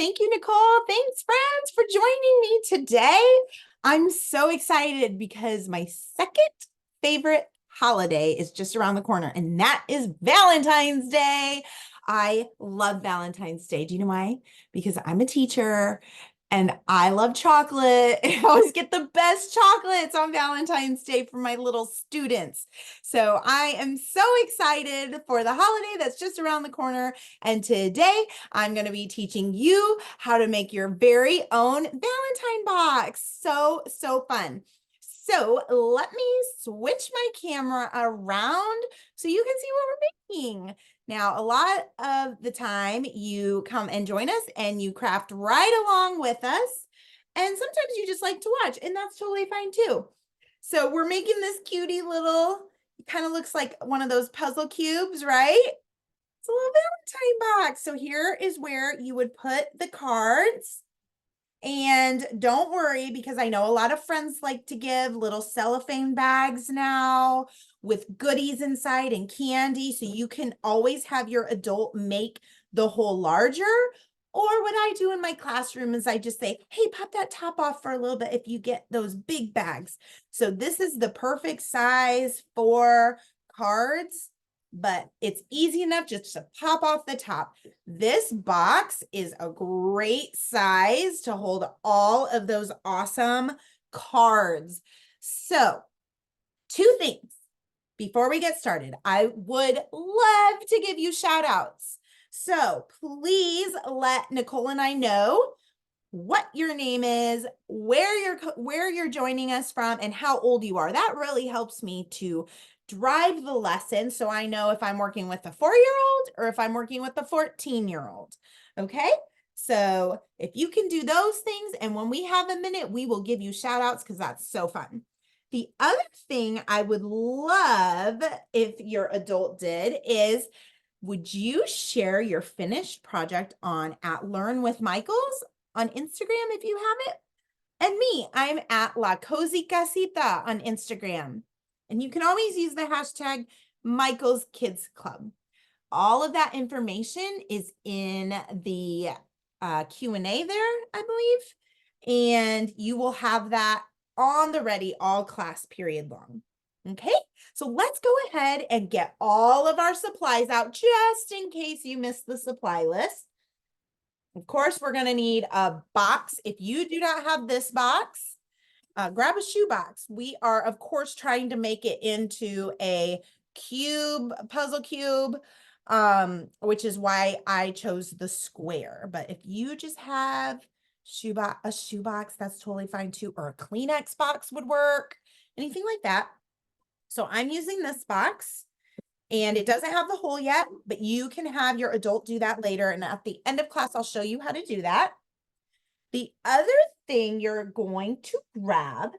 Thank you, Nicole. Thanks, friends, for joining me today. I'm so excited because my second favorite holiday is just around the corner, and that is Valentine's Day. I love Valentine's Day. Do you know why? Because I'm a teacher and I love chocolate. I always get the best chocolates on Valentine's Day for my little students. So I am so excited for the holiday that's just around the corner. And today I'm going to be teaching you how to make your very own Valentine box. So fun. So let me switch my camera around so you can see what we're making. Now, a lot of the time you come and join us and you craft right along with us. And sometimes you just like to watch, and that's totally fine too. So we're making this cutie little, it kind of looks like one of those puzzle cubes, right? It's a little Valentine box. So here is where you would put the cards. And don't worry, because I know a lot of friends like to give little cellophane bags now with goodies inside and candy. So you can always have your adult make the hole larger. Or what I do in my classroom is I just say, hey, pop that top off for a little bit if you get those big bags. So this is the perfect size for cards, but it's easy enough just to pop off the top. This box is a great size to hold all of those awesome cards. So, two things before we get started. I would love to give you shout outs. So please let Nicole and I know what your name is, where you're joining us from, and how old you are. That really helps me to drive the lesson so I know if I'm working with a 4-year-old or if I'm working with a 14-year-old. Okay? So if you can do those things, and when we have a minute, we will give you shout outs because that's so fun. The other thing I would love if your adult did is, would you share your finished project on @LearnWithMichaels on Instagram if you have it? And me, I'm at La Cozy Casita on Instagram. And you can always use the hashtag Michael's Kids Club. All of that information is in the Q&A there, I believe. And you will have that on the ready all class period long. Okay, so let's go ahead and get all of our supplies out just in case you missed the supply list. Of course, we're going to need a box. If you do not have this box, grab a shoe box. We are, of course, trying to make it into a cube, puzzle cube, which is why I chose the square. But if you just have a shoe box, that's totally fine too. Or a Kleenex box would work, anything like that. So I'm using this box. And it doesn't have the hole yet, but you can have your adult do that later. And at the end of class, I'll show you how to do that. The other thing you're going to grab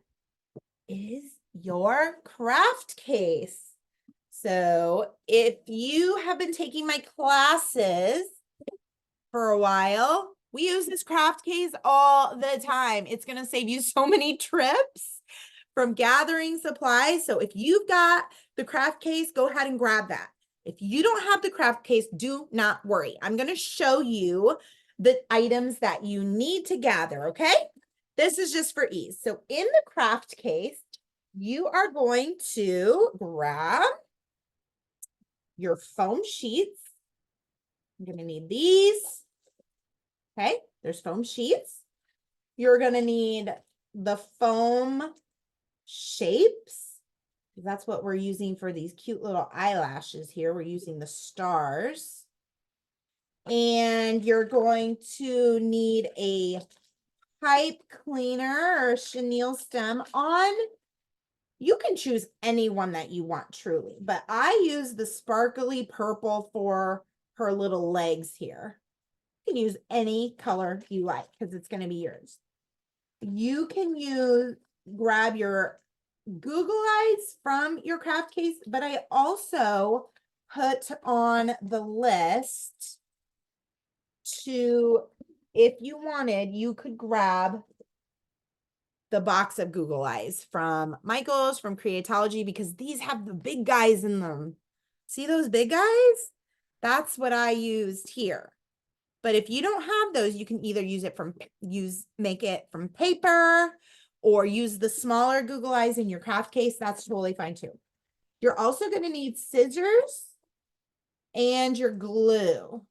is your craft case. So if you have been taking my classes for a while, we use this craft case all the time. It's going to save you so many trips from gathering supplies. So if you've got the craft case, go ahead and grab that. If you don't have the craft case, do not worry. I'm going to show you the items that you need to gather, okay? This is just for ease. So in the craft case, you are going to grab your foam sheets. I'm going to need these. Okay, there's foam sheets. You're going to need the foam shapes. That's what we're using for these cute little eyelashes here. We're using the stars. And you're going to need a pipe cleaner or chenille stem on. You can choose any one that you want, truly. But I use the sparkly purple for her little legs here. You can use any color you like because it's going to be yours. You can grab your Google Eyes from your craft case, but I also put on the list to, if you wanted, you could grab the box of Google Eyes from Michael's, from Creatology, because these have the big guys in them. See those big guys? That's what I used here. But if you don't have those, you can either make it from paper or use the smaller Google Eyes in your craft case. That's totally fine too. You're also going to need scissors and your glue.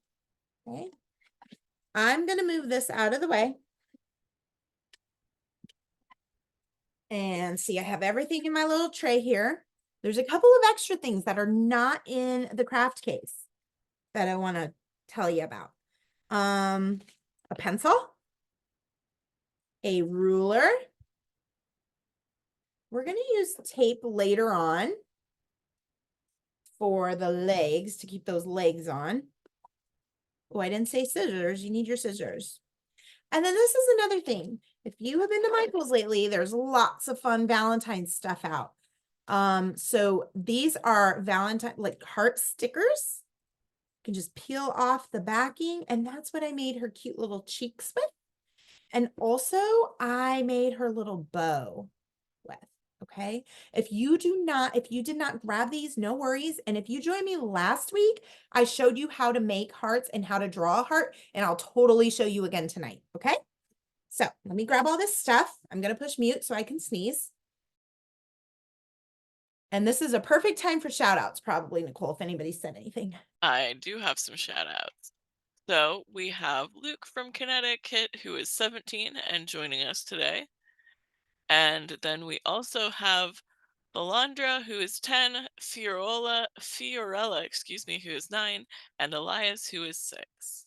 Okay. I'm going to move this out of the way. And see, I have everything in my little tray here. There's a couple of extra things that are not in the craft case that I want to tell you about. A pencil, a ruler. We're going to use tape later on for the legs to keep those legs on. Oh, I didn't say scissors. You need your scissors. And then this is another thing. If you have been to Michael's lately, there's lots of fun Valentine stuff out. So these are Valentine, like heart stickers. You can just peel off the backing, and that's what I made her cute little cheeks with. And also I made her little bow with. Okay. If you did not grab these, no worries. And if you joined me last week, I showed you how to make hearts and how to draw a heart, and I'll totally show you again tonight. Okay. So let me grab all this stuff. I'm going to push mute so I can sneeze. And this is a perfect time for shout outs, probably, Nicole, if anybody said anything. I do have some shout outs. So we have Luke from Connecticut, who is 17 and joining us today. And then we also have Belandra, who is 10, Fiorella, excuse me, who is 9, and Elias, who is 6.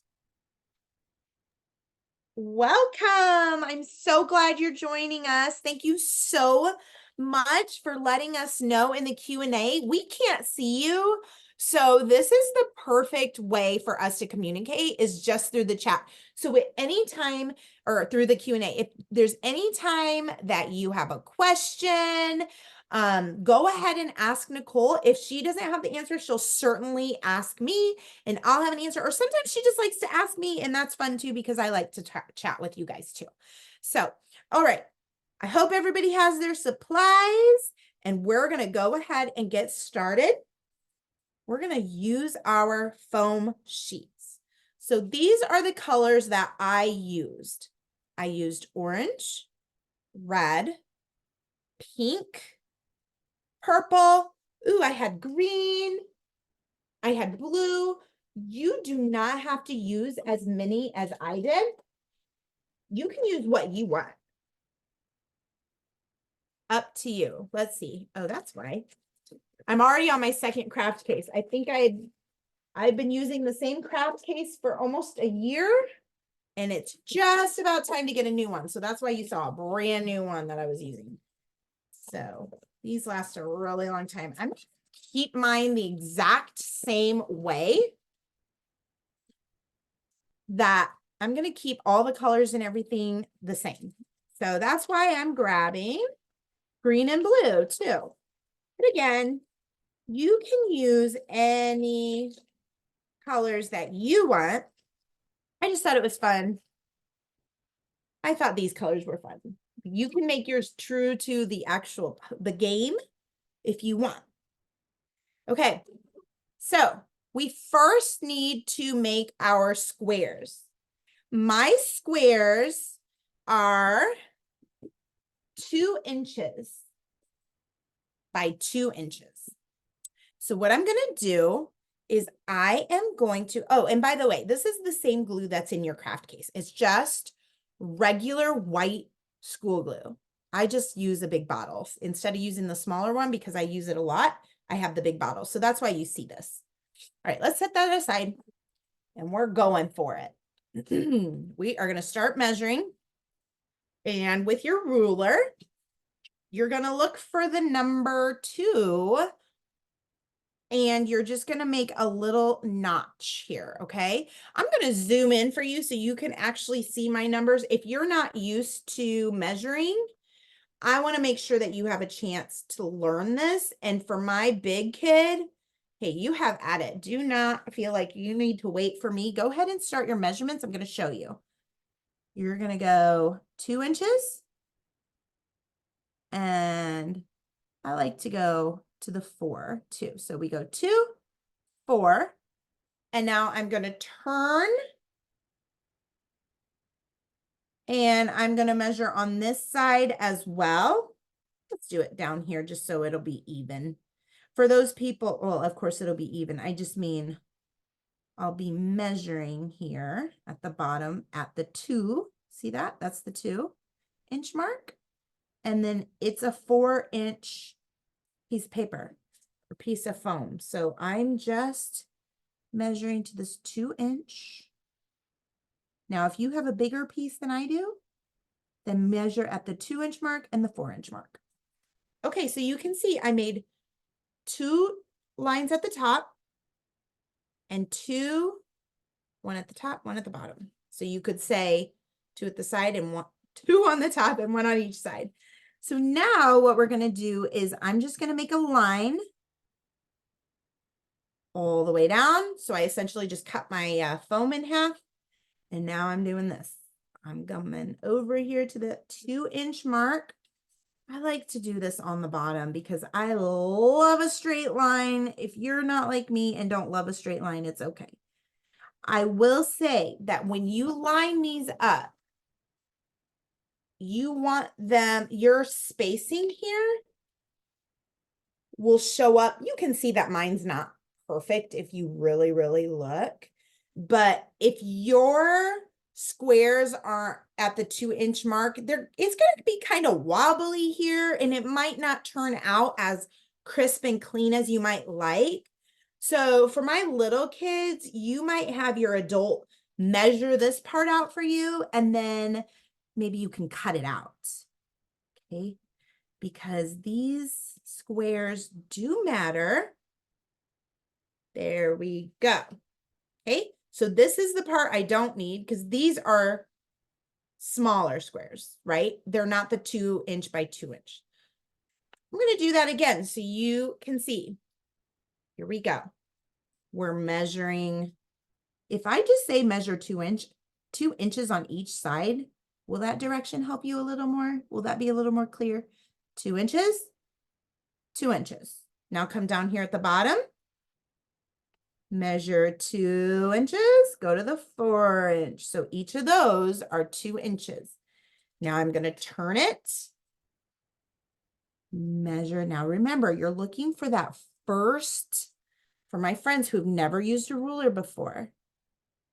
Welcome. I'm so glad you're joining us. Thank you so much for letting us know in the Q&A. We can't see you, so this is the perfect way for us to communicate, is just through the chat. So at any time, or through the Q&A, if there's any time that you have a question, go ahead and ask Nicole. If she doesn't have the answer, she'll certainly ask me and I'll have an answer. Or sometimes she just likes to ask me, and that's fun too, because I like to chat with you guys too. So, all right. I hope everybody has their supplies, and we're going to go ahead and get started. We're going to use our foam sheets. So these are the colors that I used. I used orange, red, pink, purple. Ooh, I had green. I had blue. You do not have to use as many as I did. You can use what you want. Up to you. Let's see. Oh, that's why. I'm already on my second craft case. I think I've been using the same craft case for almost a year, and it's just about time to get a new one. So that's why you saw a brand new one that I was using. So these last a really long time. I'm going to keep mine the exact same way. That I'm going to keep all the colors and everything the same. So that's why I'm grabbing green and blue too. But again, you can use any colors that you want. I just thought it was fun. I thought these colors were fun. You can make yours true to the game if you want. Okay, so we first need to make our squares. My squares are 2 inches by 2 inches. So what I'm going to do is I am going to, oh, and by the way, this is the same glue that's in your craft case. It's just regular white school glue. I just use a big bottle instead of using the smaller one because I use it a lot. I have the big bottle. So that's why you see this. All right, let's set that aside and we're going for it. We are going to start measuring. And with your ruler, you're going to look for the number 2. And you're just going to make a little notch here, okay? I'm going to zoom in for you so you can actually see my numbers. If you're not used to measuring, I want to make sure that you have a chance to learn this. And for my big kid, hey, you have at it. Do not feel like you need to wait for me. Go ahead and start your measurements. I'm going to show you. You're going to go 2 inches. And I like to go to the 4 too. So we go 2, 4, and now I'm going to turn And I'm going to measure on this side as well. Let's do it down here just so it'll be even. For those people, well, of course it'll be even. I just mean I'll be measuring here at the bottom at the 2. See that? That's the 2-inch mark. And then it's a 4-inch piece of paper or piece of foam. So I'm just measuring to this 2-inch. Now, if you have a bigger piece than I do, then measure at the 2-inch mark and the 4-inch mark. Okay, so you can see I made 2 lines at the top and 2, one at the top, one at the bottom. So you could say 2 at the side and 2 on the top and 1 on each side. So now what we're going to do is I'm just going to make a line all the way down. So I essentially just cut my foam in half. And now I'm doing this. I'm coming over here to the 2-inch mark. I like to do this on the bottom because I love a straight line. If you're not like me and don't love a straight line, it's okay. I will say that when you line these up, you want them, your spacing here will show up. You can see that mine's not perfect if you really, really look. But if your squares aren't at the 2-inch mark, it's going to be kind of wobbly here, and it might not turn out as crisp and clean as you might like. So for my little kids, you might have your adult measure this part out for you, and then maybe you can cut it out. Okay, because these squares do matter. There we go. Okay, so this is the part I don't need because these are smaller squares, right? They're not the 2-inch by 2-inch. I'm going to do that again so you can see. Here we go. We're measuring. If I just say measure 2 inches on each side, will that direction help you a little more? Will that be a little more clear? 2 inches, 2 inches. Now come down here at the bottom. Measure 2 inches, go to the 4-inch. So each of those are 2 inches. Now I'm going to turn it. Measure. Now remember, you're looking for that first, for my friends who've never used a ruler before,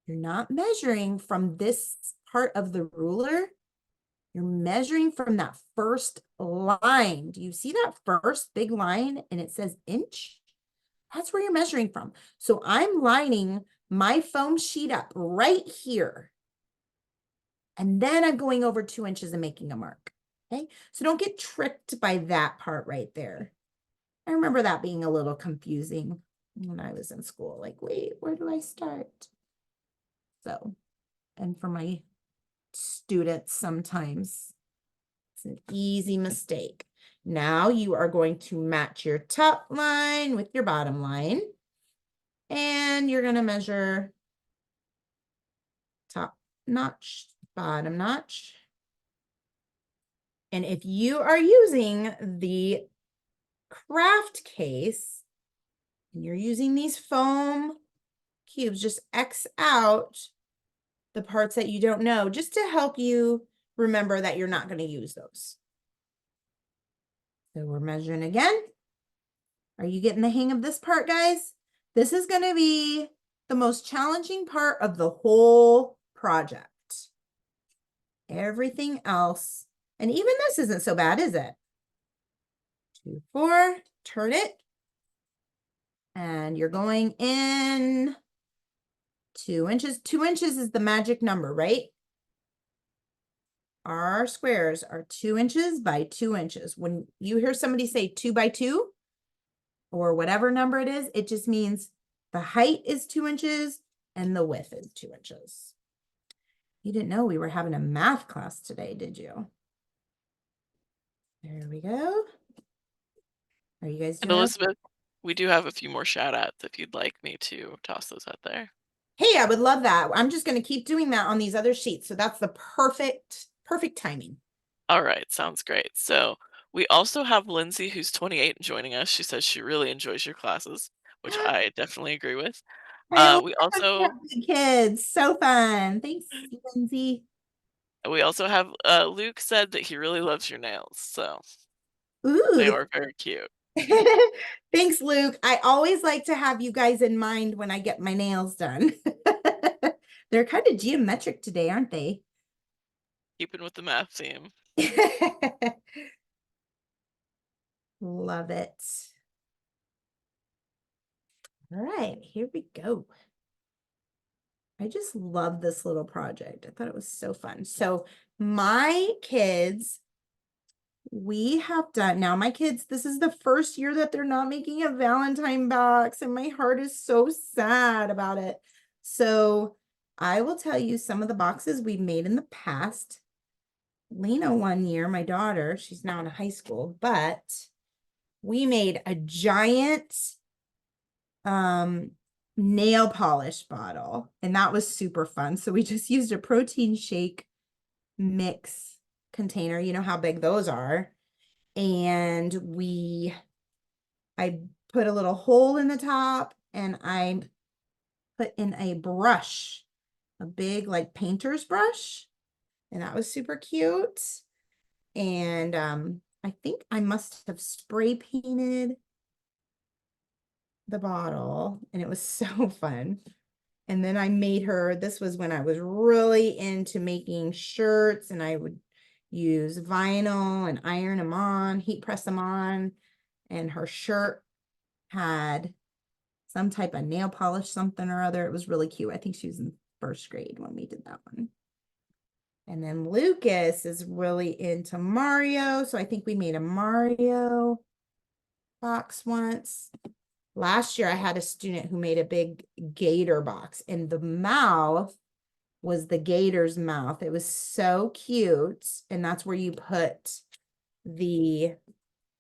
you're not measuring from this part of the ruler. You're measuring from that first line. Do you see that first big line and it says inch? That's where you're measuring from. So I'm lining my foam sheet up right here. And then I'm going over 2 inches and making a mark. Okay, so don't get tricked by that part right there. I remember that being a little confusing when I was in school. Like, wait, where do I start? So, and for my students, sometimes it's an easy mistake. Now you are going to match your top line with your bottom line. And you're going to measure top notch, bottom notch. And if you are using the craft case, and you're using these foam cubes, just X out the parts that you don't know, just to help you remember that you're not going to use those. So we're measuring again. Are you getting the hang of this part, guys? This is going to be the most challenging part of the whole project. Everything else, and even this isn't so bad, is it? 2, 4, turn it. And you're going in 2 inches. 2 inches is the magic number, right? Our squares are 2 inches by 2 inches. When you hear somebody say 2 by 2 or whatever number it is, it just means the height is 2 inches and the width is 2 inches. You didn't know we were having a math class today, did you? There we go. Are you guys And doing okay? Elizabeth, we do have a few more shout outs if you'd like me to toss those out there. Hey, I would love that. I'm just going to keep doing that on these other sheets. So that's the perfect timing. All right, sounds great. So we also have Lindsay, who's 28 and joining us. She says she really enjoys your classes, which I definitely agree with. I love We also the kids. So fun. Thanks, Lindsay. We also have Luke said that he really loves your nails, so they Ooh. are very cute. Thanks, Luke. I always like to have you guys in mind when I get my nails done. They're kind of geometric today, aren't they? Keeping with the math theme. Love it. All right, here we go. I just love this little project. I thought it was so fun. So my kids, we have done, now my kids, this is the first year that they're not making a Valentine box, and my heart is so sad about it. So I will tell you some of the boxes we've made in the past. Lena, one year, my daughter, she's now in high school, but we made a giant nail polish bottle, and that was super fun. So we just used a protein shake mix container. You know how big those are. And I put a little hole in the top, and I put in a brush, a big like painter's brush, and that was super cute. And I think I must have spray painted the bottle, and it was so fun. And then I made her, this was when I was really into making shirts, and I would use vinyl and iron them on, heat press them on. And her shirt had some type of nail polish, something or other. It was really cute. I think she was in first grade when we did that one. And then Lucas is really into Mario. So I think we made a Mario box once. Last year, I had a student who made a big gator box, and the mouth was the gator's mouth. It was so cute. And that's where you put the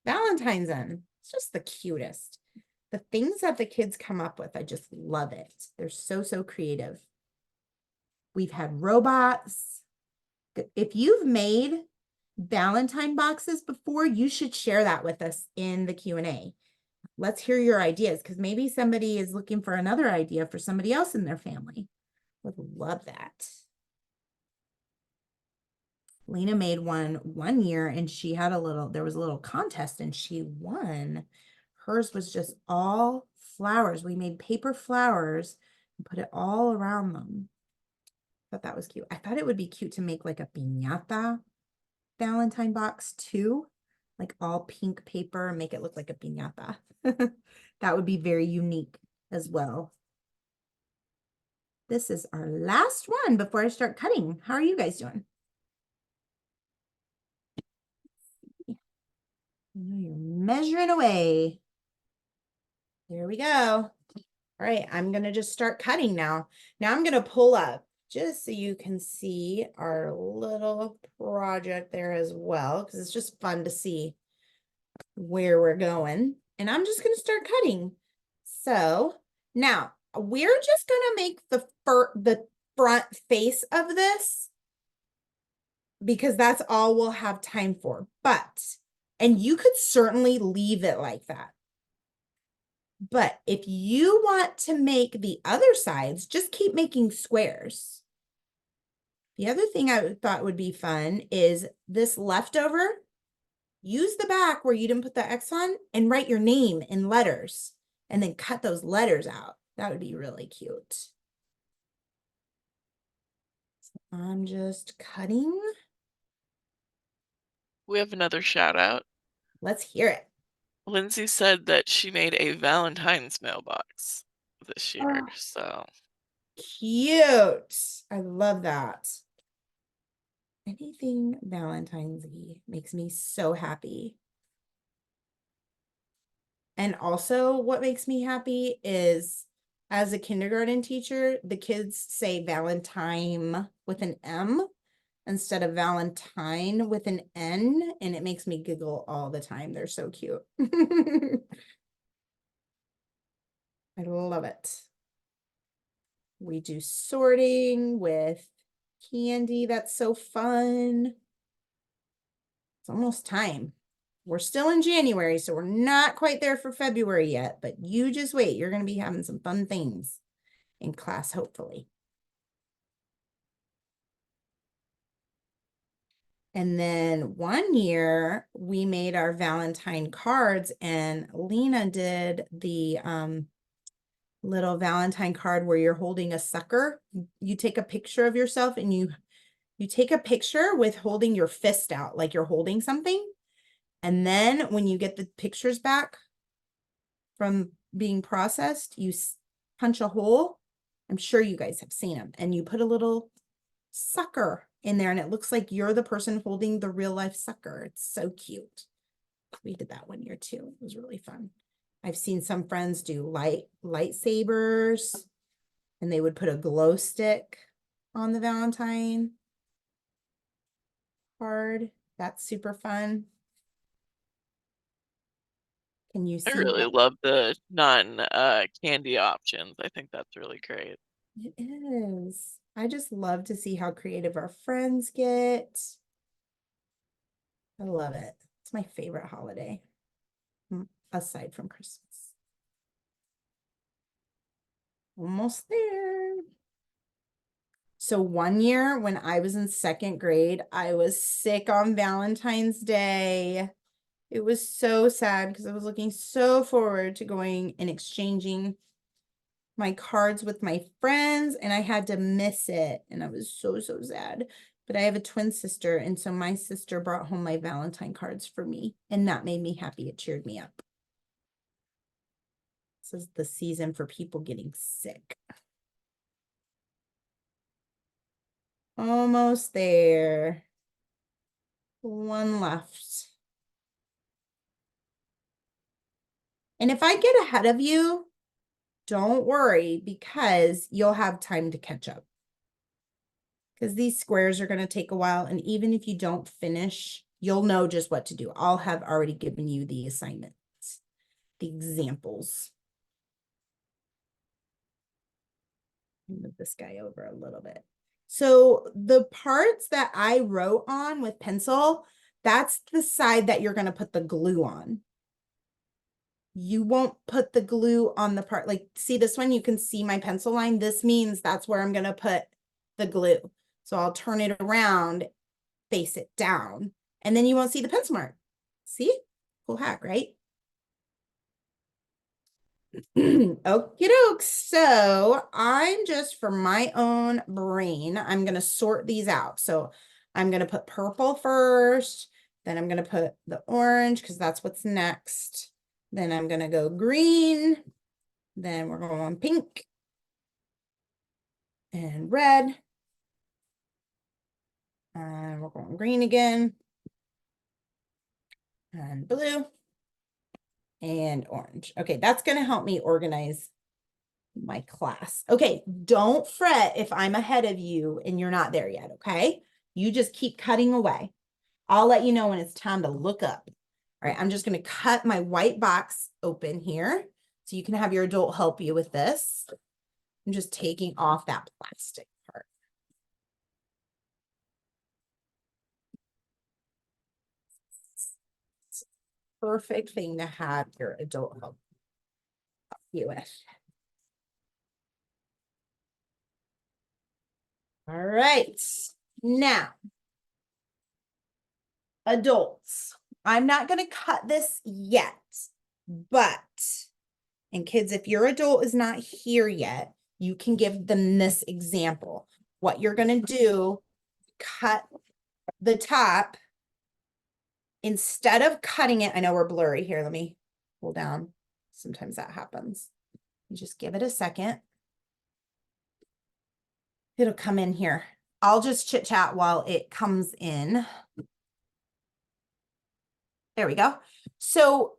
Valentines in. It's just the cutest. The things that the kids come up with, I just love it. They're so, so creative. We've had robots. If you've made Valentine boxes before, you should share that with us in the Q&A. Let's hear your ideas, because maybe somebody is looking for another idea for somebody else in their family. Would love that. Lena made one year, and she had there was a little contest, and she won. Hers was just all flowers. We made paper flowers and put it all around them. I thought that was cute. I thought it would be cute to make like a piñata Valentine box too, like all pink paper and make it look like a piñata. That would be very unique as well. This is our last one before I start cutting. How are you guys doing? I know you're measuring away. There we go. All right, I'm going to just start cutting now. Now I'm going to pull up just so you can see our little project there as well, because it's just fun to see where we're going. And I'm just going to start cutting. So now we're just going to make the front face of this, because that's all we'll have time for. And you could certainly leave it like that. But if you want to make the other sides, just keep making squares. The other thing I thought would be fun is this leftover. Use the back where you didn't put the X on and write your name in letters, and then cut those letters out. That would be really cute. So I'm just cutting. We have another shout out. Let's hear it. Lindsay said that she made a Valentine's mailbox this year, Oh, so cute. I love that. Anything Valentine's-y makes me so happy. And also what makes me happy is, as a kindergarten teacher, the kids say Valentine with an M instead of Valentine with an N, and it makes me giggle all the time. They're so cute. I love it. We do sorting with candy. That's so fun. It's almost time. We're still in January, so we're not quite there for February yet, but you just wait. You're going to be having some fun things in class, hopefully. And then one year we made our Valentine cards, and Lena did the little Valentine card where you're holding a sucker. You take a picture of yourself and you take a picture with holding your fist out, like you're holding something. And then when you get the pictures back from being processed, you punch a hole. I'm sure you guys have seen them. And you put a little sucker in there, and it looks like you're the person holding the real life sucker. It's so cute. We did that one year too. It was really fun. I've seen some friends do lightsabers, and they would put a glow stick on the Valentine card. That's super fun. Can you I see really that? love the non-candy options. I think that's really great. It is. I just love to see how creative our friends get. I love it. It's my favorite holiday, aside from Christmas. Almost there. So one year when I was in second grade, I was sick on Valentine's Day. It was so sad because I was looking so forward to going and exchanging my cards with my friends, and I had to miss it. And I was so sad. But I have a twin sister, and so my sister brought home my Valentine cards for me, and that made me happy. It cheered me up. This is the season for people getting sick. Almost there. One left. And if I get ahead of you, don't worry, because you'll have time to catch up. Because these squares are going to take a while. And even if you don't finish, you'll know just what to do. I'll have already given you the assignments, the examples. Move this guy over a little bit. So the parts that I wrote on with pencil, that's the side that you're going to put the glue on. You won't put the glue on the part, like, see this one, you can see my pencil line. This means that's where I'm going to put the glue. So I'll turn it around, face it down, and then you won't see the pencil mark. See? Cool hack, right? Okie doke. So I'm just, for my own brain, I'm going to sort these out. So I'm going to put purple first, then I'm going to put the orange because that's what's next. Then I'm going to go green. Then we're going pink and red. And we're going green again. And blue and orange. Okay, that's going to help me organize my class. Okay, don't fret if I'm ahead of you and you're not there yet, okay? You just keep cutting away. I'll let you know when it's time to look up. All right, I'm just going to cut my white box open here so you can have your adult help you with this. I'm just taking off that plastic part. Perfect thing to have your adult help you with. All right, now, adults. I'm not going to cut this yet, but, and kids, if your adult is not here yet, you can give them this example. What you're going to do, cut the top. Instead of cutting it, I know we're blurry here. Let me pull down. Sometimes that happens. You just give it a second. It'll come in here. I'll just chit chat while it comes in. There we go. So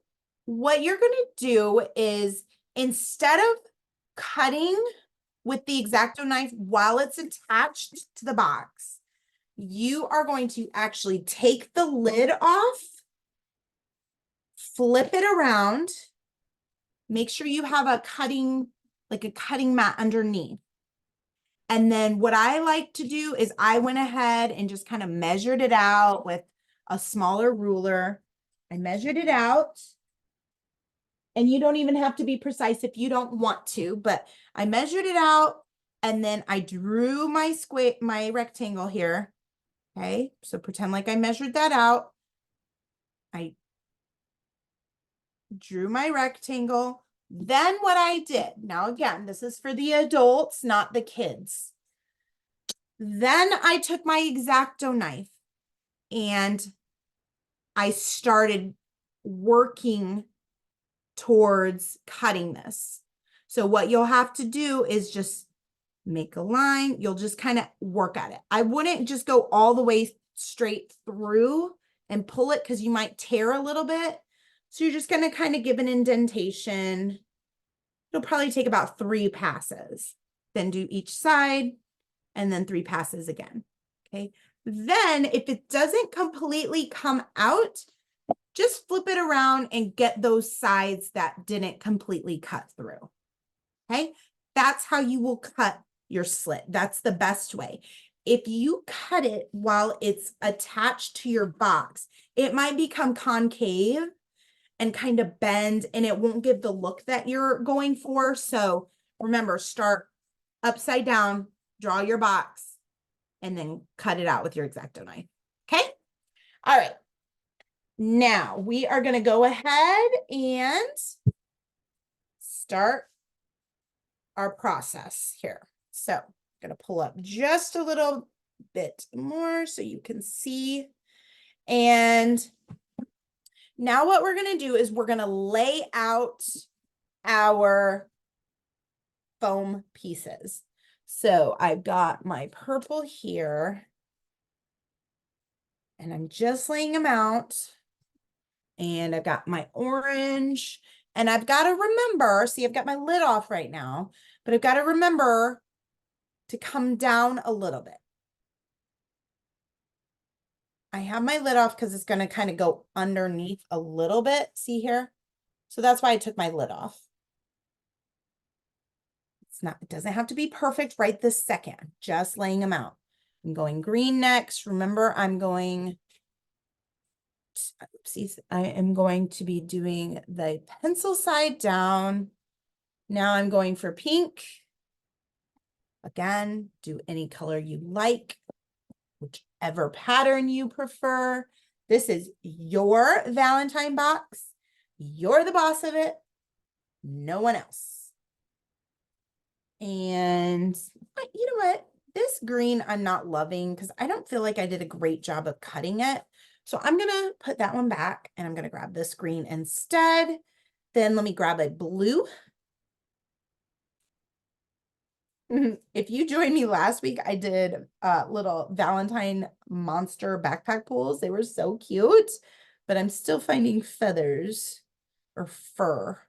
what you're going to do is, instead of cutting with the X-ACTO knife while it's attached to the box, you are going to actually take the lid off, flip it around, make sure you have a cutting, like a cutting mat underneath. And then what I like to do is I went ahead and just kind of measured it out with a smaller ruler. I measured it out. And you don't even have to be precise if you don't want to, but I measured it out, and then I drew my rectangle here. Okay, so pretend like I measured that out. I drew my rectangle. Then what I did, now again, this is for the adults, not the kids. Then I took my X-ACTO knife and I started working towards cutting this. So what you'll have to do is just make a line. You'll just kind of work at it. I wouldn't just go all the way straight through and pull it because you might tear a little bit. So you're just going to kind of give an indentation. It'll probably take about 3 passes. Then do each side and then 3 passes again. Okay. Then if it doesn't completely come out, just flip it around and get those sides that didn't completely cut through. Okay. That's how you will cut your slit. That's the best way. If you cut it while it's attached to your box, it might become concave and kind of bend, and it won't give the look that you're going for. So remember, start upside down, draw your box, and then cut it out with your X-ACTO knife. Okay. All right. Now we are going to go ahead and start our process here. So I'm going to pull up just a little bit more so you can see. And now what we're going to do is we're going to lay out our foam pieces. So I've got my purple here and I'm just laying them out. And I've got my orange, and I've got to remember, see, I've got my lid off right now, but I've got to remember to come down a little bit. I have my lid off because it's going to kind of go underneath a little bit. See here? So that's why I took my lid off. It doesn't have to be perfect right this second, just laying them out. I'm going green next. Remember, I am going to be doing the pencil side down. Now I'm going for pink. Again, do any color you like, whichever pattern you prefer. This is your Valentine box. You're the boss of it, no one else. And you know what? This green I'm not loving because I don't feel like I did a great job of cutting it. So I'm going to put that one back and I'm going to grab this green instead. Then let me grab a blue. If you joined me last week, I did little Valentine monster backpack pulls. They were so cute, but I'm still finding feathers or fur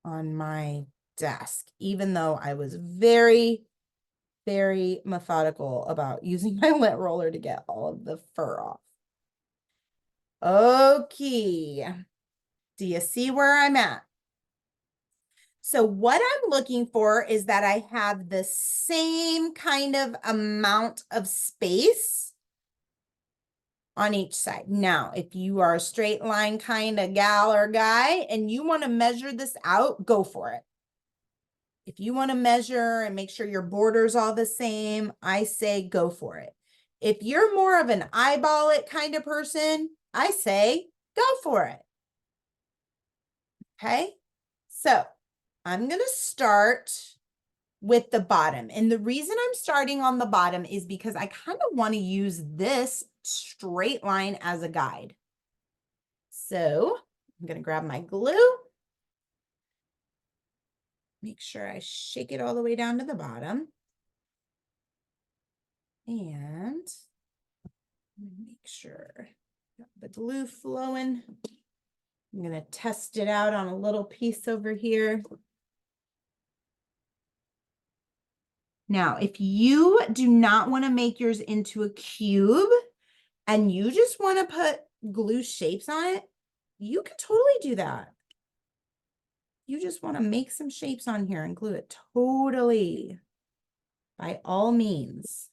on my desk, even though I was very, very methodical about using my lint roller to get all of the fur off. Okay. Do you see where I'm at? So what I'm looking for is that I have the same kind of amount of space on each side. Now, if you are a straight line kind of gal or guy and you want to measure this out, go for it. If you want to measure and make sure your border's all the same, I say go for it. If you're more of an eyeball it kind of person, I say go for it. Okay, so I'm going to start with the bottom. And the reason I'm starting on the bottom is because I kind of want to use this straight line as a guide. So I'm going to grab my glue. Make sure I shake it all the way down to the bottom. And make sure the glue flowing. I'm going to test it out on a little piece over here. Now, if you do not want to make yours into a cube and you just want to put glue shapes on it, you can totally do that. You just want to make some shapes on here and glue it totally, by all means.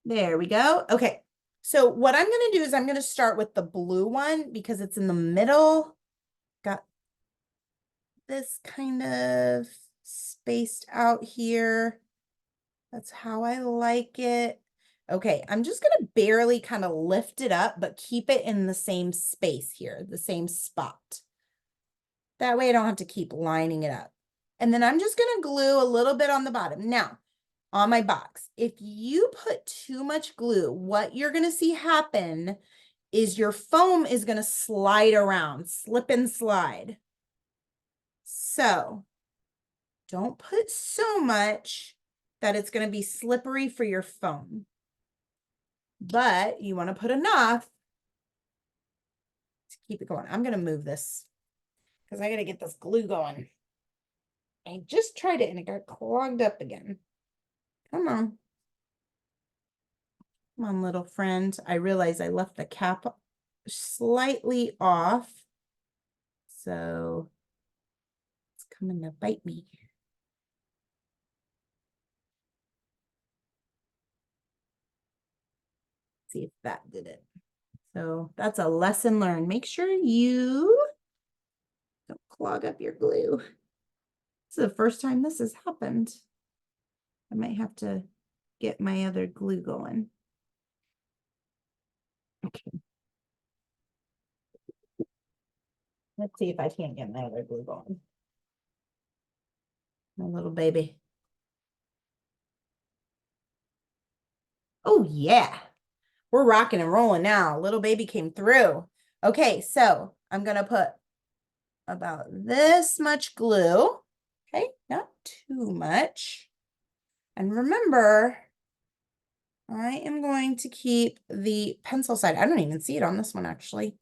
There we go. Okay. So what I'm going to do is I'm going to start with the blue one because it's in the middle. Got this kind of spaced out here. That's how I like it. Okay, I'm just gonna barely kind of lift it up, but keep it in the same space here, the same spot. That way I don't have to keep lining it up. And then I'm just gonna glue a little bit on the bottom. Now, on my box, if you put too much glue, what you're gonna see happen is your foam is gonna slide around, slip and slide. So don't put so much that it's gonna be slippery for your foam. But you wanna put enough to keep it going. I'm gonna move this because I gotta get this glue going. I just tried it and it got clogged up again. Come on. Come on, little friend. I realize I left the cap slightly off. So it's coming to bite me. See if that did it. So that's a lesson learned. Make sure you don't clog up your glue. This is the first time this has happened. I might have to get my other glue going. Okay. Let's see if I can't get my other glue going. My little baby. Oh, yeah. We're rocking and rolling now. Little baby came through. Okay, so I'm going to put about this much glue. Okay, not too much. And remember, I am going to keep the pencil side. I don't even see it on this one, actually.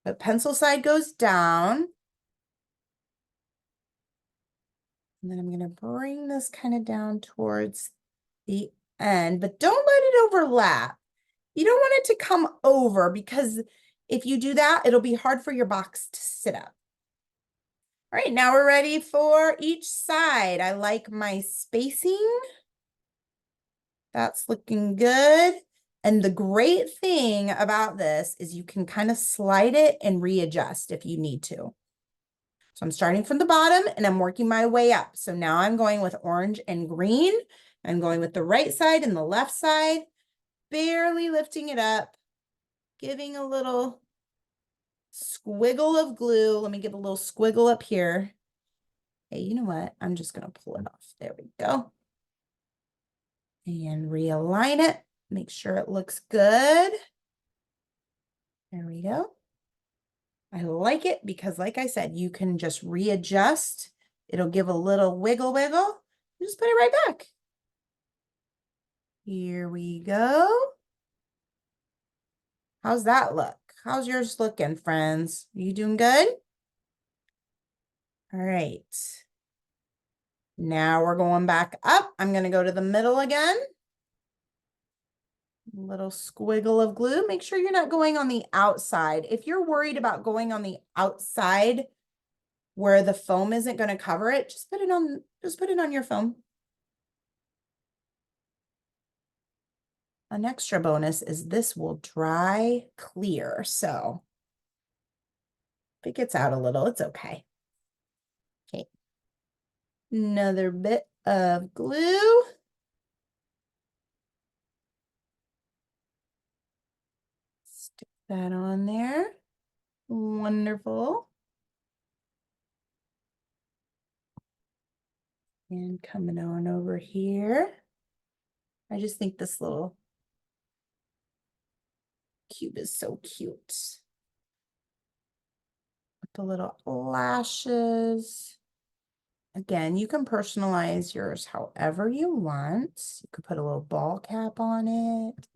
The pencil side goes down. And then I'm going to bring this kind of down towards the end, but don't let it overlap. You don't want it to come over because if you do that, it'll be hard for your box to sit up. All right, now we're ready for each side. I like my spacing. That's looking good. And the great thing about this is you can kind of slide it and readjust if you need to. So I'm starting from the bottom and I'm working my way up. So now I'm going with orange and green. I'm going with the right side and the left side, barely lifting it up, giving a little squiggle of glue. Let me give a little squiggle up here. Hey, you know what? I'm just going to pull it off. There we go. And realign it. Make sure it looks good. There we go. I like it because, like I said, you can just readjust. It'll give a little wiggle wiggle. Just put it right back. Here we go. How's that look? How's yours looking, friends? Are you doing good? All right. Now we're going back up. I'm going to go to the middle again. Little squiggle of glue. Make sure you're not going on the outside. If you're worried about going on the outside where the foam isn't going to cover it, just put it on your foam. An extra bonus is this will dry clear. So if it gets out a little, it's okay. Okay. Another bit of glue. Stick that on there. Wonderful. And coming on over here. I just think this little cube is so cute. With the little lashes. Again, you can personalize yours however you want. You could put a little ball cap on it.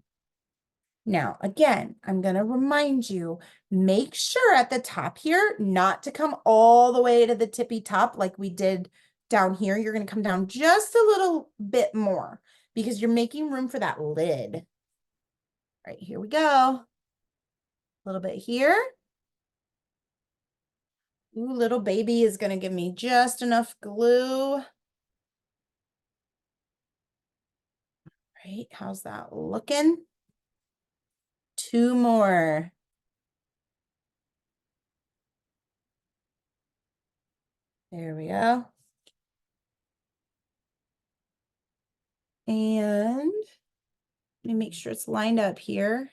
Now, again, I'm going to remind you, make sure at the top here not to come all the way to the tippy top like we did down here. You're going to come down just a little bit more because you're making room for that lid. All right, here we go. A little bit here. Ooh, little baby is going to give me just enough glue. Right, how's that looking? Two more. There we go. And Let me make sure it's lined up here.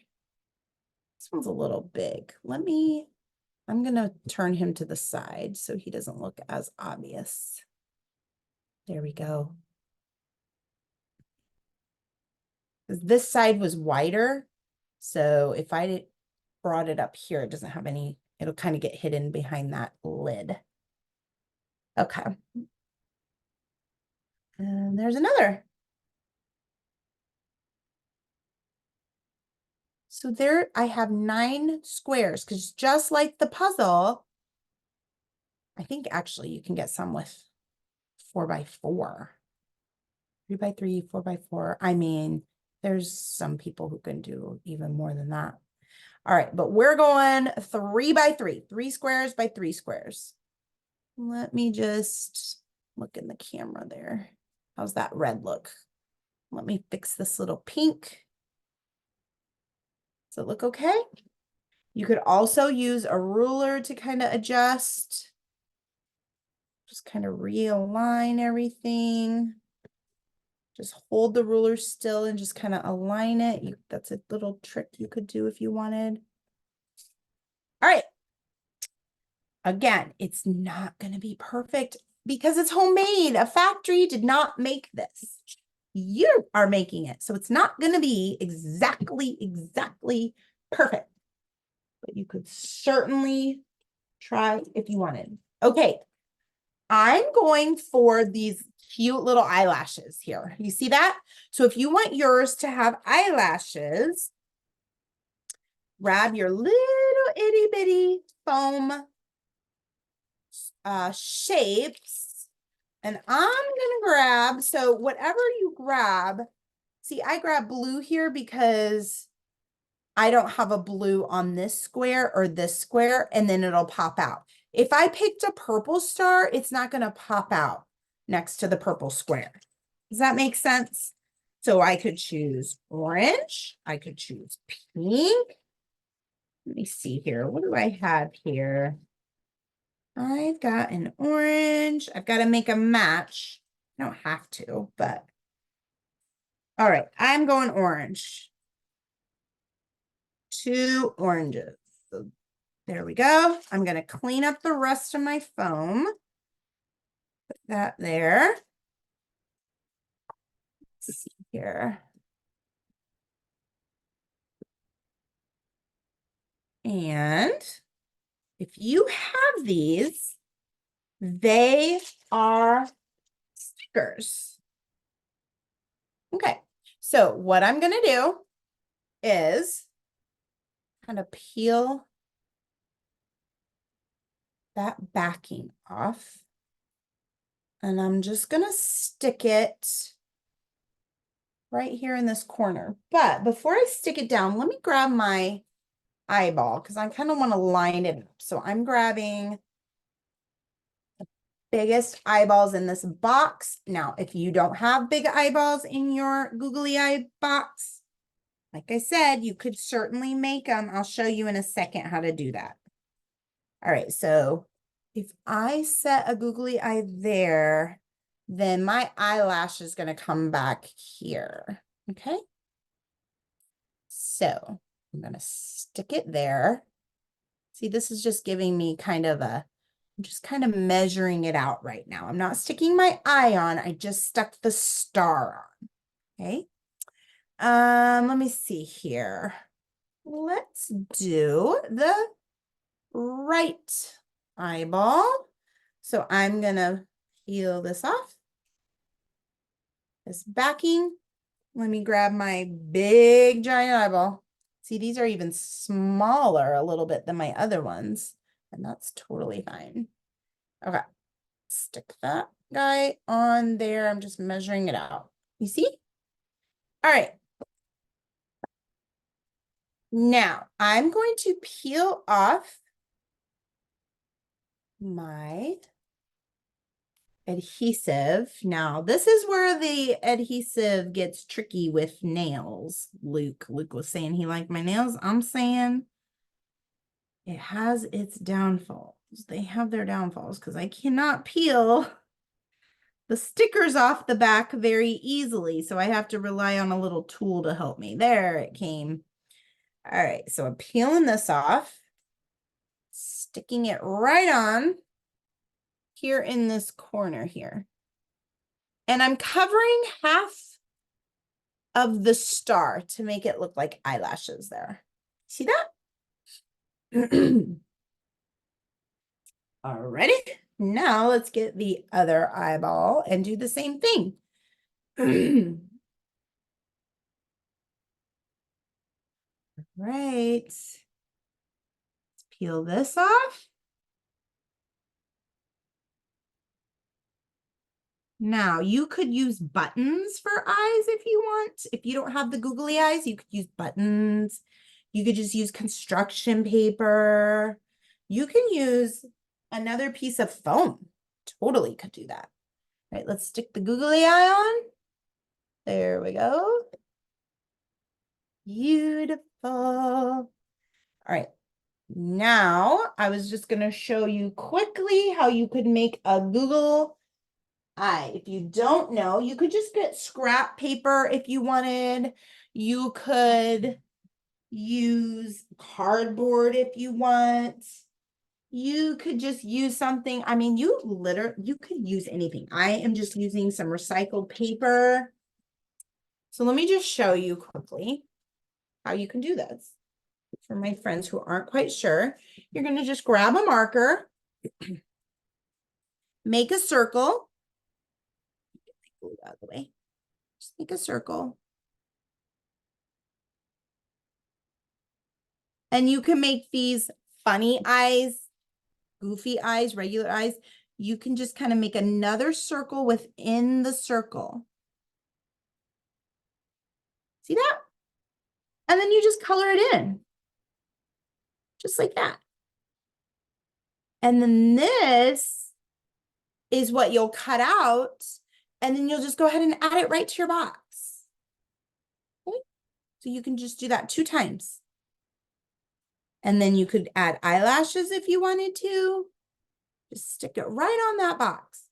This one's a little big. I'm gonna turn him to the side so he doesn't look as obvious. There we go. This side was wider, so if I brought it up here, it doesn't have any, it'll kind of get hidden behind that lid. Okay. And there's another. So there I have 9 squares, because just like the puzzle, I think actually you can get some with 4x4. 3x3, 4x4. I mean, there's some people who can do even more than that. All right, but we're going 3x3, 3 squares by 3 squares. Let me just look in the camera there. How's that red look? Let me fix this little pink. Does it look okay? You could also use a ruler to kind of adjust. Just kind of realign everything. Just hold the ruler still and just kind of align it. That's a little trick you could do if you wanted. All right. Again, it's not going to be perfect because it's homemade. A factory did not make this. You are making it. So it's not going to be exactly perfect. But you could certainly try if you wanted. Okay. I'm going for these cute little eyelashes here. You see that? So if you want yours to have eyelashes, grab your little itty bitty foam shapes. And I'm gonna grab, so whatever you grab, see, I grab blue here because I don't have a blue on this square or this square, and then it'll pop out. If I picked a purple star, it's not gonna pop out next to the purple square. Does that make sense? So I could choose orange, I could choose pink. Let me see here, what do I have here? I've got an orange. I've got to make a match. I don't have to, but all right, I'm going orange. 2 oranges. So there we go. I'm going to clean up the rest of my foam. Put that there. Let's see here. And if you have these, they are stickers. Okay, so what I'm going to do is kind of peel that backing off. And I'm just going to stick it right here in this corner. But before I stick it down, let me grab my eyeball because I kind of want to line it up. So I'm grabbing the biggest eyeballs in this box. Now, if you don't have big eyeballs in your googly eye box, like I said, you could certainly make them. I'll show you in a second how to do that. All right, so if I set a googly eye there, then my eyelash is going to come back here. Okay. So I'm going to stick it there. See, this is just giving me kind of I'm just kind of measuring it out right now. I'm not sticking my eye on. I just stuck the star on. Okay. Let me see here. Let's do the right eyeball. So I'm gonna peel this off. This backing. Let me grab my big giant eyeball. See, these are even smaller a little bit than my other ones, and that's totally fine. Okay, stick that guy on there. I'm just measuring it out. You see? All right. Now I'm going to peel off my adhesive. Now, this is where the adhesive gets tricky with nails. Luke was saying he liked my nails. I'm saying it has its downfalls. They have their downfalls because I cannot peel the stickers off the back very easily. So I have to rely on a little tool to help me. There it came. All right, so I'm peeling this off, sticking it right on here in this corner here. And I'm covering half of the star to make it look like eyelashes there. See that? Alrighty, now let's get the other eyeball and do the same thing. Right. Let's peel this off. Now, you could use buttons for eyes if you want. If you don't have the googly eyes, you could use buttons. You could just use construction paper. You can use another piece of foam. Totally could do that. All right, let's stick the googly eye on. There we go. Beautiful. All right. Now, I was just going to show you quickly how you could make a Google eye. If you don't know, you could just get scrap paper if you wanted. You could use cardboard if you want. You could just use something. I mean, you could use anything. I am just using some recycled paper. So let me just show you quickly how you can do this. For my friends who aren't quite sure, you're going to just grab a marker, make a circle. Glue out of the way. Just make a circle. And you can make these funny eyes, goofy eyes, regular eyes. You can just kind of make another circle within the circle. See that? And then you just color it in. Just like that. And then this is what you'll cut out. And then you'll just go ahead and add it right to your box. Okay? So you can just do that 2 times. And then you could add eyelashes if you wanted to. Just stick it right on that box.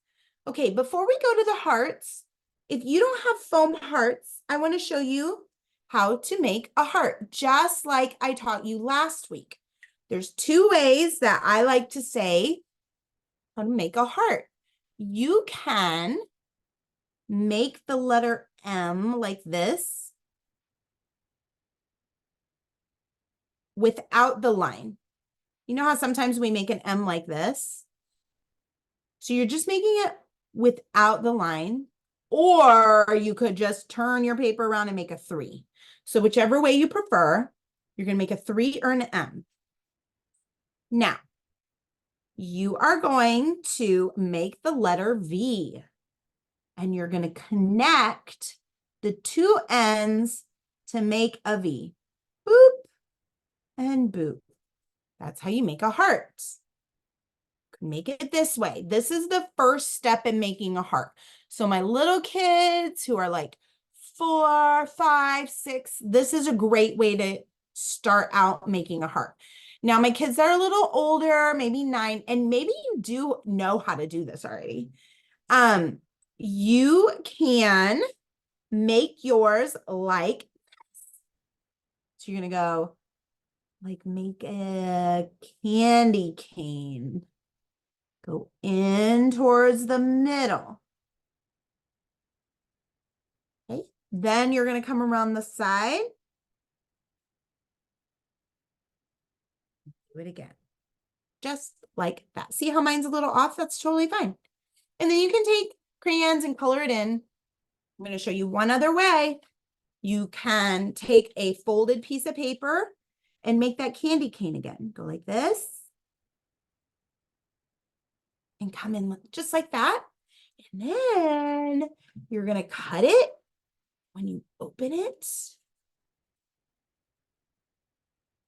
Okay, before we go to the hearts, if you don't have foam hearts, I want to show you how to make a heart, just like I taught you last week. There's 2 ways that I like to say how to make a heart. You can make the letter M like this without the line. You know how sometimes we make an M like this? So you're just making it without the line, or you could just turn your paper around and make a 3. So whichever way you prefer, you're going to make a 3 or an M. Now, you are going to make the letter V, and you're going to connect the 2 ends to make a V. Boop and boop. That's how you make a heart. Make it this way. This is the first step in making a heart. So my little kids who are like 4, 5, 6, this is a great way to start out making a heart. Now, my kids that are a little older, maybe 9, and maybe you do know how to do this already. You can make yours like this. So you're going to go like make a candy cane. Go in towards the middle. Okay. Then you're going to come around the side. Do it again. Just like that. See how mine's a little off? That's totally fine. And then you can take crayons and color it in. I'm going to show you one other way. You can take a folded piece of paper and make that candy cane again. Go like this. And come in just like that. And then you're going to cut it when you open it.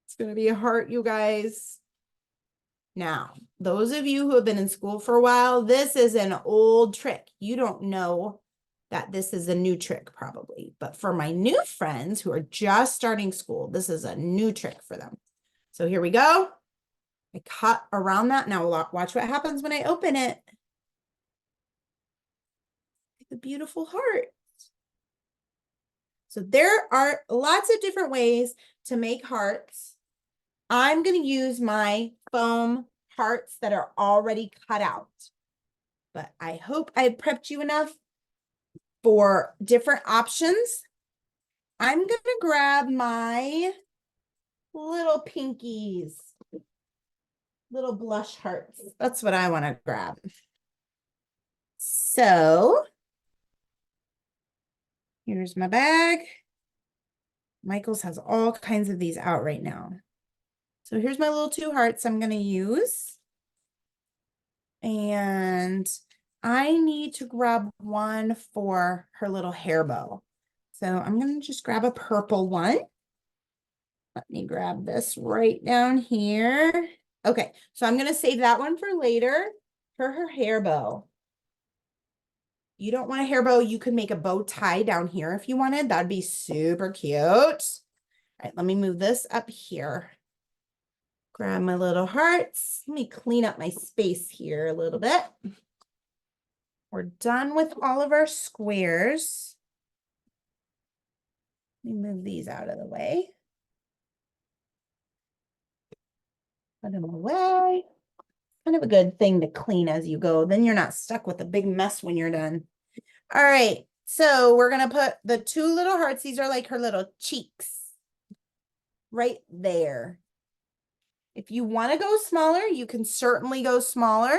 It's going to be a heart, you guys. Now, those of you who have been in school for a while, this is an old trick. You don't know that this is a new trick probably. But for my new friends who are just starting school, this is a new trick for them. So here we go. I cut around that. Now watch what happens when I open it. The beautiful heart. So there are lots of different ways to make hearts. I'm going to use my foam hearts that are already cut out. But I hope I prepped you enough for different options. I'm going to grab my little pinkies, little blush hearts. That's what I want to grab. So here's my bag. Michael's has all kinds of these out right now. So here's my little 2 hearts I'm going to use. And I need to grab one for her little hair bow. So I'm going to just grab a purple one. Let me grab this right down here. Okay, so I'm going to save that one for later for her hair bow. You don't want a hair bow, you could make a bow tie down here if you wanted. That'd be super cute. All right, let me move this up here. Grab my little hearts. Let me clean up my space here a little bit. We're done with all of our squares. Let me move these out of the way. Put them away. Kind of a good thing to clean as you go. Then you're not stuck with a big mess when you're done. All right, so we're going to put the 2 little hearts. These are like her little cheeks right there. If you want to go smaller, you can certainly go smaller.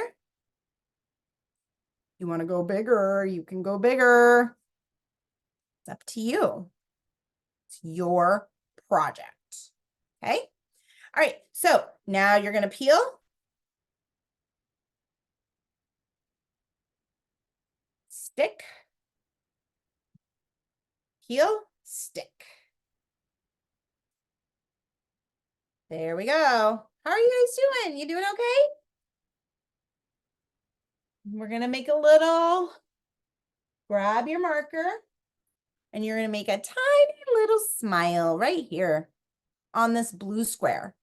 You want to go bigger, you can go bigger. It's up to you. It's your project. Okay? All right, so now you're going to peel. Stick. Peel, stick. There we go. How are you guys doing? You doing okay? We're going to make a little, grab your marker, and you're going to make a tiny little smile right here on this blue square.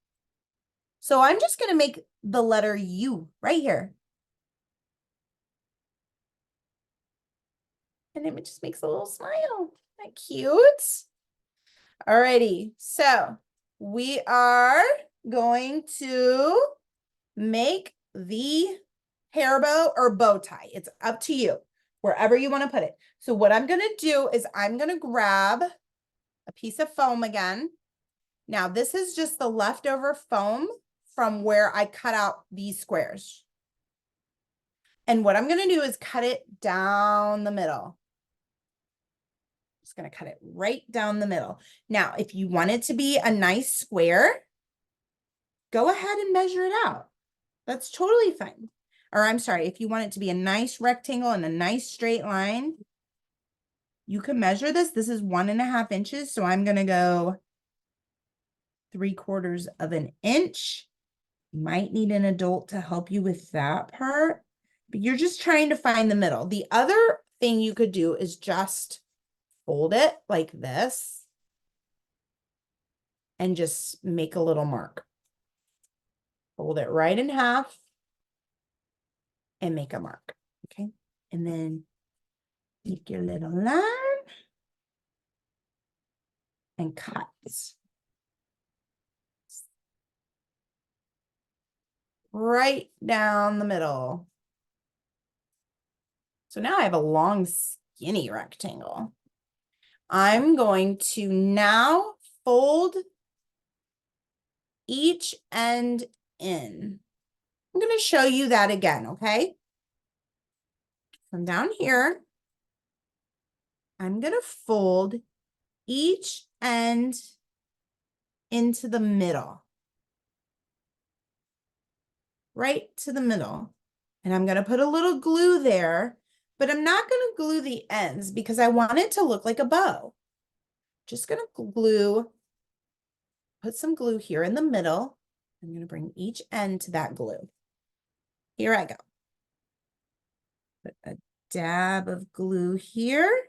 So I'm just going to make the letter U right here. And it just makes a little smile. Isn't that cute? Alrighty, so we are going to make the hair bow or bow tie. It's up to you, wherever you want to put it. So what I'm going to do is I'm going to grab a piece of foam again. Now this is just the leftover foam from where I cut out these squares. And what I'm going to do is cut it down the middle. Just going to cut it right down the middle. Now, if you want it to be a nice square, go ahead and measure it out. That's totally fine. Or I'm sorry, if you want it to be a nice rectangle and a nice straight line, you can measure this. This is 1.5 inches. So I'm going to go 3/4 of an inch. You might need an adult to help you with that part, but you're just trying to find the middle. The other thing you could do is just fold it like this and just make a little mark. Fold it right in half and make a mark, okay? And then make your little line and cut. Right down the middle. So now I have a long, skinny rectangle. I'm going to now fold each end in. I'm going to show you that again, okay? From down here, I'm going to fold each end into the middle. Right to the middle. And I'm going to put a little glue there, but I'm not going to glue the ends because I want it to look like a bow. Just going to glue, put some glue here in the middle. I'm going to bring each end to that glue. Here I go. Put a dab of glue here.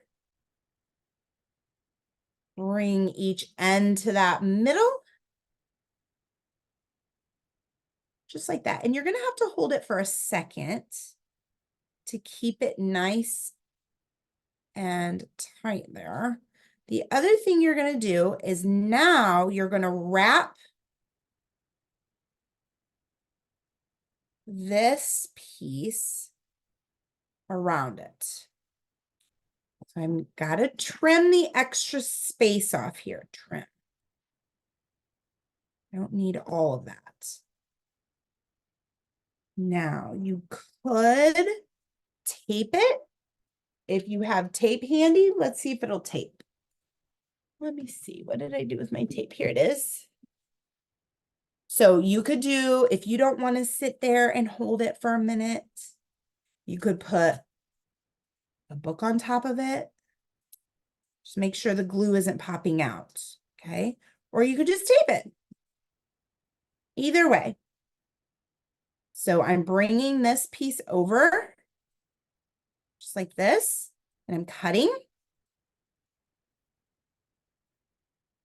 Bring each end to that middle. Just like that. And you're going to have to hold it for a second to keep it nice and tight there. The other thing you're going to do is now you're going to wrap this piece around it. So I'm got to trim the extra space off here. Trim. I don't need all of that. Now you could tape it. If you have tape handy, let's see if it'll tape. Let me see. What did I do with my tape? Here it is. So you could do, if you don't want to sit there and hold it for a minute, you could put a book on top of it. Just make sure the glue isn't popping out, okay? Or you could just tape it. Either way. So I'm bringing this piece over, just like this, and I'm cutting.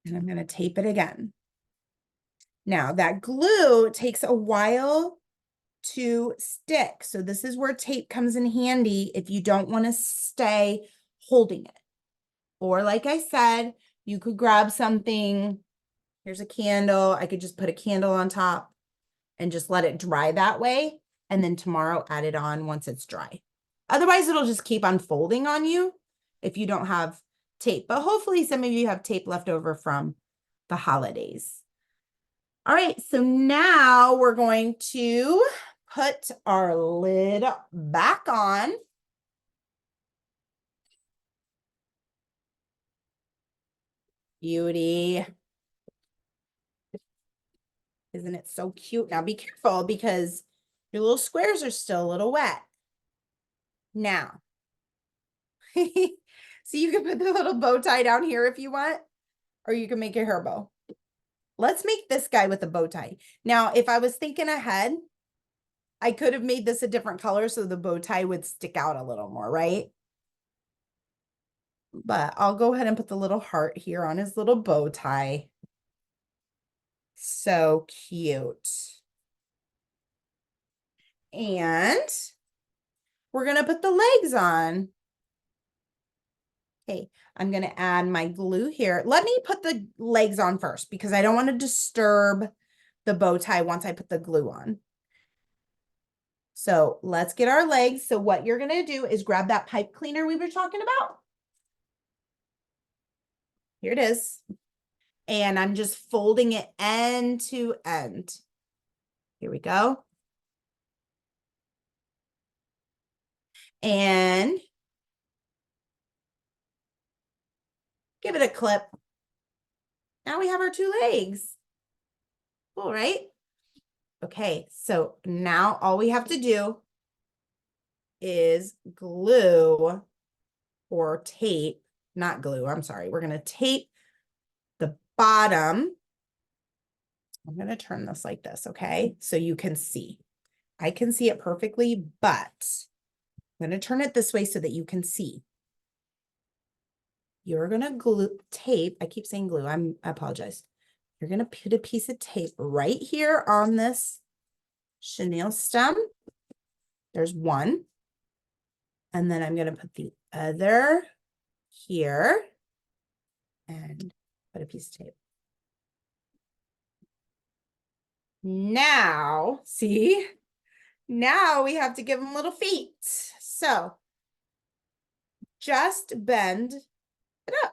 And I'm going to tape it again. Now that glue takes a while to stick. So this is where tape comes in handy if you don't want to stay holding it. Or like I said, you could grab something. Here's a candle. I could just put a candle on top and just let it dry that way. And then tomorrow add it on once it's dry. Otherwise, it'll just keep unfolding on you if you don't have tape. But hopefully some of you have tape left over from the holidays. All right, so now we're going to put our lid back on. Beauty. Isn't it so cute? Now be careful because your little squares are still a little wet. Now, so you can put the little bow tie down here if you want, or you can make a hair bow. Let's make this guy with a bow tie. Now, if I was thinking ahead, I could have made this a different color so the bow tie would stick out a little more, right? But I'll go ahead and put the little heart here on his little bow tie. So cute. And we're going to put the legs on. Okay, I'm going to add my glue here. Let me put the legs on first because I don't want to disturb the bow tie once I put the glue on. So let's get our legs. So what you're going to do is grab that pipe cleaner we were talking about. Here it is. And I'm just folding it end to end. Here we go. And give it a clip. Now we have our two legs. Cool, right? Okay, so now all we have to do is glue or tape, not glue, I'm sorry. We're going to tape the bottom. I'm going to turn this like this, okay? So you can see. I can see it perfectly, but I'm going to turn it this way so that you can see. You're going to glue tape. I keep saying glue. I apologize. You're going to put a piece of tape right here on this chenille stem. There's one. And then I'm going to put the other here and put a piece of tape. Now, see, now we have to give them little feet. So just bend it up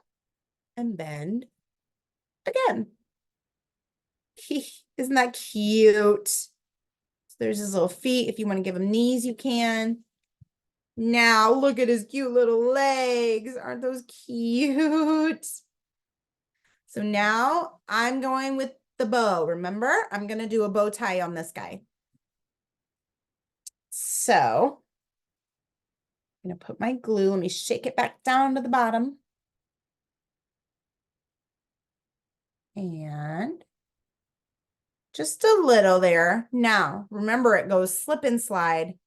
and bend again. Isn't that cute? So there's his little feet. If you want to give him knees, you can. Now look at his cute little legs. Aren't those cute? So now I'm going with the bow. Remember, I'm going to do a bow tie on this guy. So I'm going to put my glue. Let me shake it back down to the bottom. And just a little there. Now, remember, it goes slip and slide.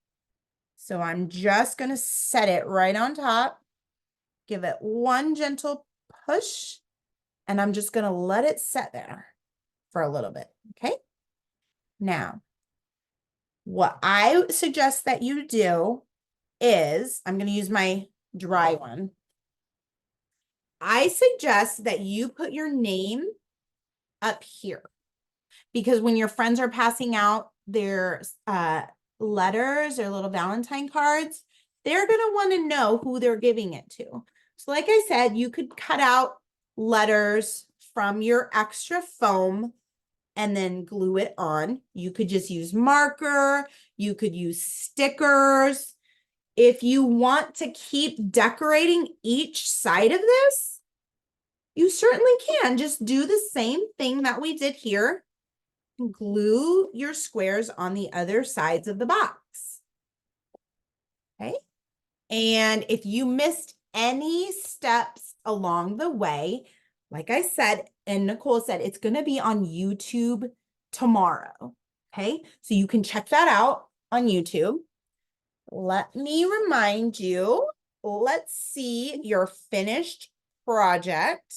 So I'm just going to set it right on top. Give it one gentle push. And I'm just going to let it set there for a little bit. Okay. Now, what I suggest that you do is, I'm going to use my dry one. I suggest that you put your name up here, because when your friends are passing out their letters or little Valentine cards, they're going to want to know who they're giving it to. So like I said, you could cut out letters from your extra foam and then glue it on. You could just use marker. You could use stickers. If you want to keep decorating each side of this, you certainly can. Just do the same thing that we did here. Glue your squares on the other sides of the box. Okay. And if you missed any steps along the way, like I said, and Nicole said, it's going to be on YouTube tomorrow. Okay. So you can check that out on YouTube. Let me remind you, let's see your finished project.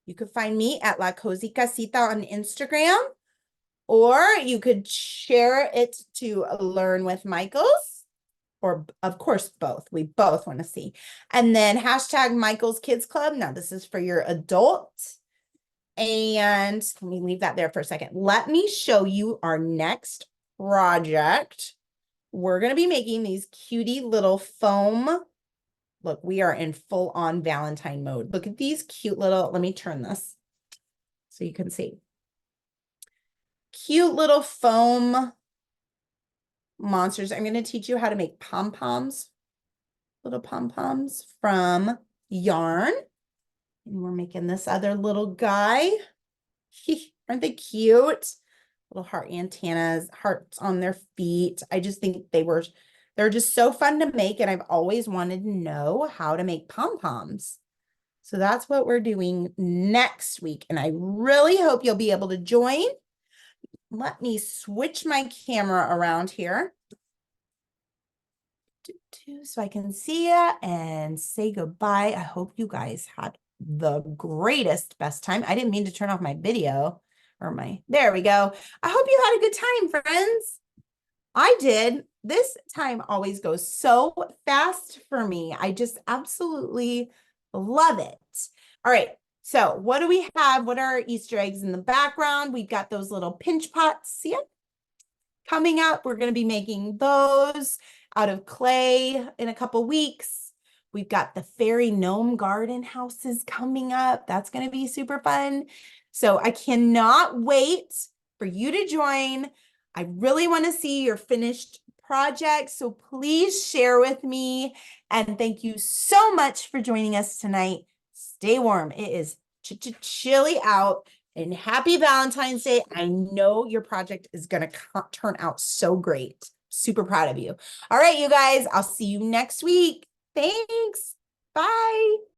You could find me at La Cozy Casita on Instagram, or you could share it to Learn with Michaels, or of course, both. We both want to see. And then hashtag Michaels Kids Club. Now this is for your adult. And let me leave that there for a second. Let me show you our next project. We're going to be making these cutie little foam. Look, we are in full on Valentine mode. Look at these cute little, let me turn this so you can see. Cute little foam monsters. I'm going to teach you how to make pom-poms, little pom-poms from yarn. And we're making this other little guy. Aren't they cute? Little heart antennas, hearts on their feet. I just think they're just so fun to make. And I've always wanted to know how to make pom-poms. So that's what we're doing next week. And I really hope you'll be able to join. Let me switch my camera around here so I can see you and say goodbye. I hope you guys had the greatest, best time. I didn't mean to turn off my video there we go. I hope you had a good time, friends. I did. This time always goes so fast for me. I just absolutely love it. All right. So what do we have? What are our Easter eggs in the background? We've got those little pinch pots. See it? Coming up, we're going to be making those out of clay in a couple weeks. We've got the fairy gnome garden houses coming up. That's going to be super fun. So I cannot wait for you to join. I really want to see your finished project. So please share with me. And thank you so much for joining us tonight. Stay warm. It is chilly out. And happy Valentine's Day. I know your project is going to turn out so great. Super proud of you. All right, you guys, I'll see you next week. Thanks. Bye.